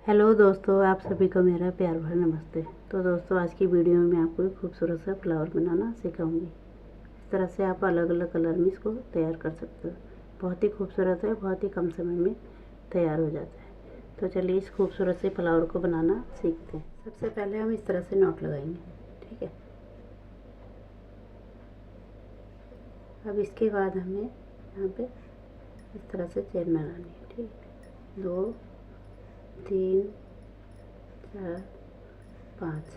Hello दोस्तों, आप सभी को मेरा प्यार भरा नमस्ते। तो दोस्तों, आज की वीडियो में मैं आपको एक खूबसूरत सा फ्लावर बनाना सिखाऊंगी। इस तरह से आप अलग अलग कलर में इसको तैयार कर सकते हो। बहुत ही खूबसूरत है, बहुत ही कम समय में तैयार हो जाता है। तो चलिए इस खूबसूरत से फ्लावर को बनाना सीखते हैं। सबसे पहले हम इस तरह से नॉट लगाएंगे, ठीक है। अब इसके बाद हमें यहाँ पे इस तरह से चेन बनानी है, ठीक है। 2 3 4 5,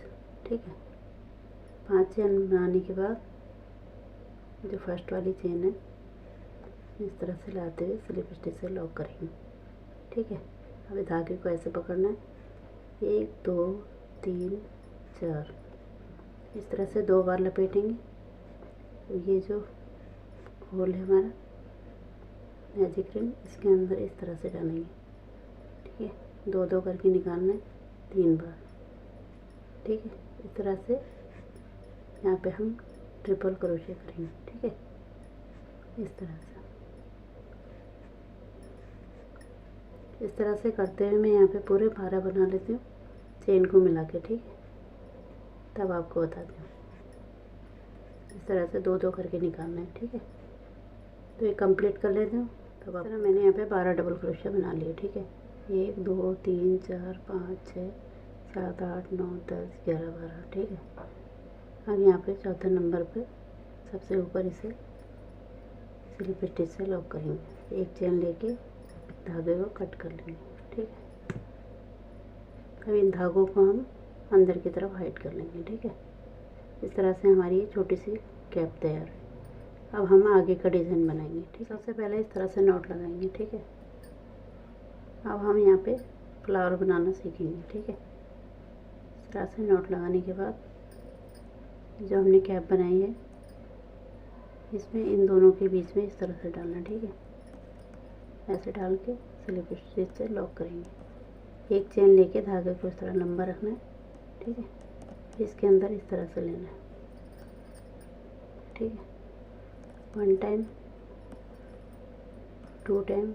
ठीक है। 5 चेन बनाने के बाद जो फर्स्ट वाली चेन है इस तरह से लाते हुए स्लिप स्टिच से लॉक करेंगे, ठीक है। अब धागे को ऐसे पकड़ना है, 1 2 3 4, इस तरह से 2 बार लपेटेंगे। तो ये जो होल है हमारा मैजिक रिंग, इसके अंदर इस तरह से डालेंगे, ठीक है। 2 2 करके निकालना है 3 बार, ठीक है। इस तरह से यहाँ पे हम ट्रिपल क्रोशे करेंगे, ठीक है। इस तरह से करते हुए मैं यहाँ पे पूरे 12 बना लेती हूँ चेन को मिला के, ठीक है। तब आपको बताती हूँ। इस तरह से 2 2 करके निकालना है, ठीक है। तो ये कंप्लीट कर लेती हूँ। तब आप मैंने यहाँ पे 12 डबल क्रोशिया बना लिए, ठीक है। 1 2 3 4 5 6 7 8 9 10 11 12, ठीक है। अब यहाँ पे चौथे नंबर पे सबसे ऊपर इसे स्लिप स्टिच से लॉक करेंगे। एक चेन लेके धागे को कट कर लेंगे, ठीक है। अब इन धागों को हम अंदर की तरफ हाइड कर लेंगे, ठीक है। इस तरह से हमारी ये छोटी सी कैप तैयार है। अब हम आगे का डिज़ाइन बनाएंगे, ठीक है। सबसे पहले इस तरह से नॉट लगाएंगे, ठीक है। अब हम यहाँ पे फ्लावर बनाना सीखेंगे, ठीक है। इस तरह से नॉट लगाने के बाद जो हमने कैप बनाई है इसमें इन दोनों के बीच में इस तरह से डालना, ठीक है। ऐसे डाल के स्लिप स्टिच से लॉक करेंगे। एक चेन लेके धागे को इस तरह लंबा रखना है, ठीक है। इसके अंदर इस तरह से लेना है, ठीक है। 1 टाइम 2 टाइम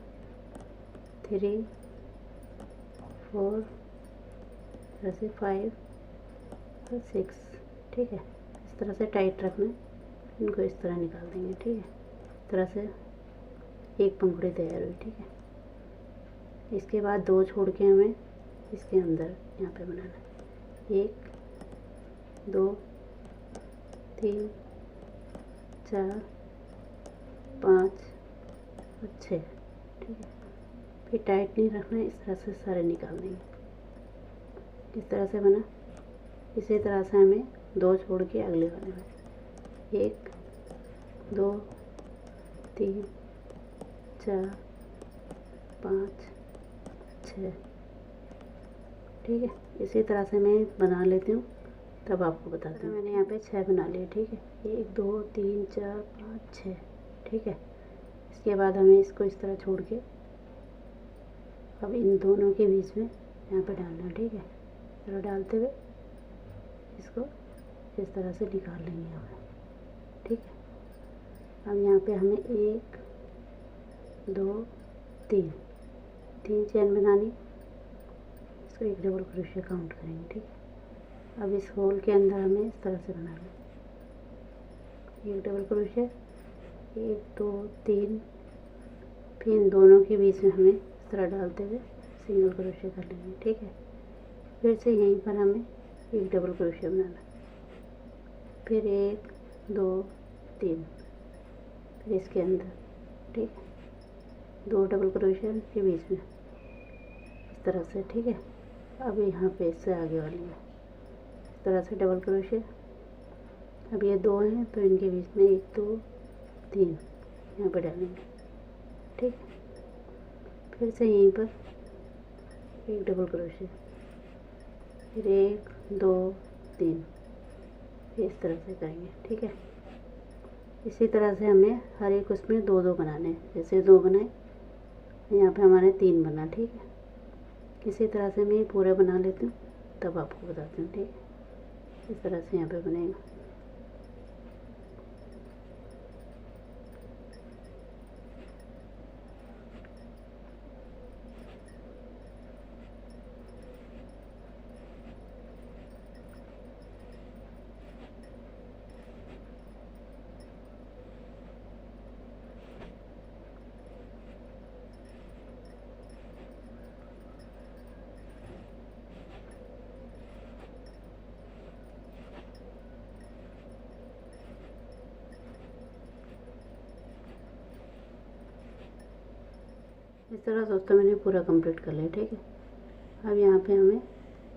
3 4 ऐसे 5 और 6, ठीक है। इस तरह से टाइट रखना है। इनको इस तरह निकाल देंगे, ठीक है। इस तरह से एक पंखुड़ी तैयार हुई, ठीक है। इसके बाद 2 छोड़ के हमें इसके अंदर यहाँ पे बनाना है। 1 2 3 4 5 और 6, ठीक है। फिर टाइट नहीं रखना है, इस तरह से सारे निकाल देंगे। इस तरह से बना। इसी तरह से हमें 2 छोड़ के अगले वाले में 1 2 3 4 5 6, ठीक है। इसी तरह से मैं बना लेती हूँ, तब आपको बताती हूँ। मैंने यहाँ पे 6 बना लिए, ठीक है। 1 2 3 4 5 6, ठीक है। इसके बाद हमें इसको इस तरह छोड़ के अब इन दोनों के बीच में यहाँ पे डालना है, ठीक है। इस तरह डालते हुए इसको इस तरह से निकाल लेंगे हम, ठीक है। अब यहाँ पे हमें 1 2 3 चेन बनानी। इसको एक डबल क्रोशिया काउंट करेंगे, ठीक है। अब इस होल के अंदर हमें इस तरह से बनाना है। एक डबल क्रोशिया 1 2 3, फिर इन दोनों के बीच में हमें इस तरह डालते हुए सिंगल क्रोशिया कर लेंगे, ठीक है। फिर से यहीं पर हमें एक डबल क्रोशिया बनाना, फिर 1 2 3, फिर इसके अंदर, ठीक है। 2 डबल क्रोशिया के बीच में इस तरह से, ठीक है। अब यहाँ पे इससे आगे वाली है इस तरह से डबल क्रोशिया। अब ये 2 हैं तो इनके बीच में 1 2 3 यहाँ पे डालेंगे, ठीक है। फिर से यहीं पर एक डबल क्रोशिया, फिर 1 2 3, इस तरह से करेंगे, ठीक है। इसी तरह से हमें हर एक उसमें 2 2 बनाने हैं। जैसे 2 बनाए, यहाँ पे हमारे 3 बना, ठीक है। इसी तरह से मैं पूरे बना लेती हूँ, तब आपको बताती हूँ, ठीक है। इस तरह से यहाँ पे बनेगा। इस तरह दोस्तों मैंने पूरा कंप्लीट कर लिया। ठीक है, अब यहाँ पे हमें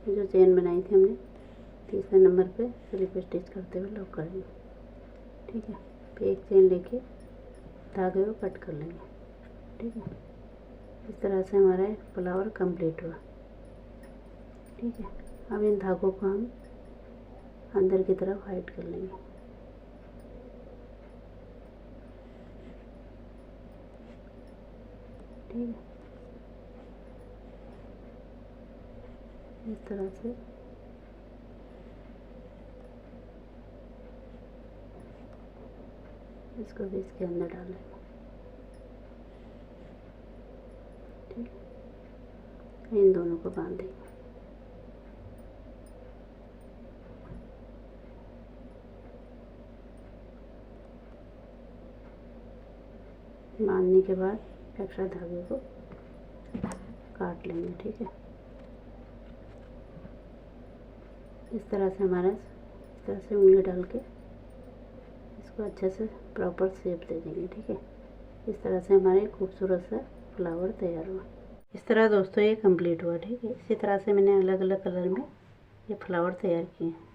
जो चेन बनाई थी हमने तीसरे नंबर पे स्लिप स्टिच करते हुए लॉक करेंगे। ठीक है, फिर एक चेन लेके धागे को कट कर लेंगे। ठीक है, इस तरह से हमारा फ्लावर कंप्लीट हुआ। ठीक है, अब इन धागों को हम अंदर की तरफ हाइड कर लेंगे। ठीक है, इस तरह से इसको भी इसके अंदर डालेंगे। ठीक है, इन दोनों को बांधेंगे। बांधने के बाद एक्स्ट्रा धागे को काट लेंगे। ठीक है, इस तरह से इस तरह से उंगली डाल के इसको अच्छे से प्रॉपर शेप दे देंगे। ठीक है, इस तरह से हमारे खूबसूरत सा फ्लावर तैयार हुआ। इस तरह दोस्तों ये कंप्लीट हुआ। ठीक है, इसी तरह से मैंने अलग अलग कलर में ये फ्लावर तैयार किए हैं।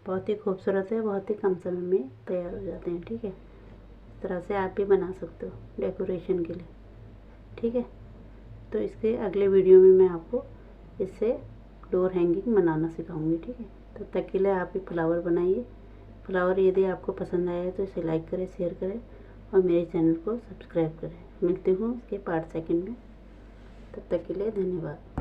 बहुत ही खूबसूरत है, बहुत ही कम समय में तैयार हो जाते हैं। ठीक है, इस तरह से आप भी बना सकते हो डेकोरेशन के लिए। ठीक है, तो इसके अगले वीडियो में मैं आपको इससे डोर हैंगिंग बनाना सिखाऊंगी। ठीक है, तब तक के लिए आप भी फ्लावर बनाइए। फ्लावर यदि आपको पसंद आया तो इसे लाइक करें, शेयर करें और मेरे चैनल को सब्सक्राइब करें। मिलती हूँ इसके पार्ट सेकंड में। तब तक के लिए धन्यवाद।